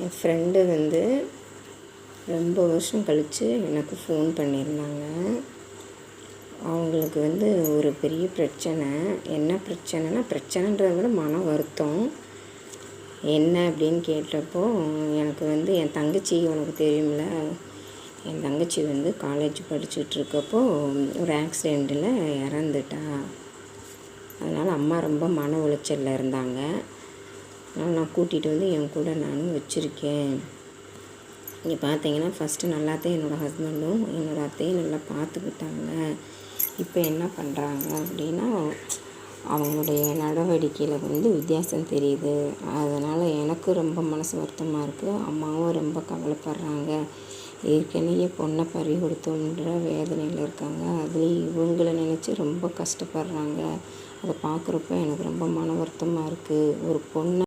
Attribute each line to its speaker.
Speaker 1: என் friend வந்து ரொம்ப வருஷம் கழித்து எனக்கு ஃபோன் பண்ணியிருந்தாங்க. அவங்களுக்கு வந்து ஒரு பெரிய பிரச்சனை. என்ன பிரச்சனைன்றதை விட மன வருத்தம். என்ன அப்படின்னு கேட்டப்போ, எனக்கு வந்து என் தங்கச்சி, உனக்கு தெரியும்ல, என் தங்கச்சி வந்து காலேஜ் படிச்சுட்ருக்கப்போ ஒரு ஆக்சிடெண்ட்டில் இறந்துட்டா. அதனால் அம்மா ரொம்ப மன உளைச்சலில் இருந்தாங்க. அதனால் நான் கூட்டிகிட்டு வந்து என் கூட நானும் வச்சுருக்கேன். இங்கே பார்த்தீங்கன்னா ஃபஸ்ட்டு நல்லாத்தையும் என்னோடய ஹஸ்பண்டும் என்னோடய அத்தையும் நல்லா பார்த்துக்கிட்டாங்க. இப்போ என்ன பண்ணுறாங்க அப்படின்னா, அவங்களுடைய நடவடிக்கையில் வந்து வித்தியாசம் தெரியுது. அதனால் எனக்கும் ரொம்ப மனசு வருத்தமாக இருக்குது. அம்மாவும் ரொம்ப கவலைப்படுறாங்க. ஏற்கனவே பொண்ணை பறி கொடுத்தோன்ற வேதனையில் இருக்காங்க. அதுலேயும் இவங்களை நினச்சி ரொம்ப கஷ்டப்படுறாங்க. அதை பார்க்குறப்ப எனக்கு ரொம்ப மன வருத்தமாக இருக்குது. ஒரு பொண்ணை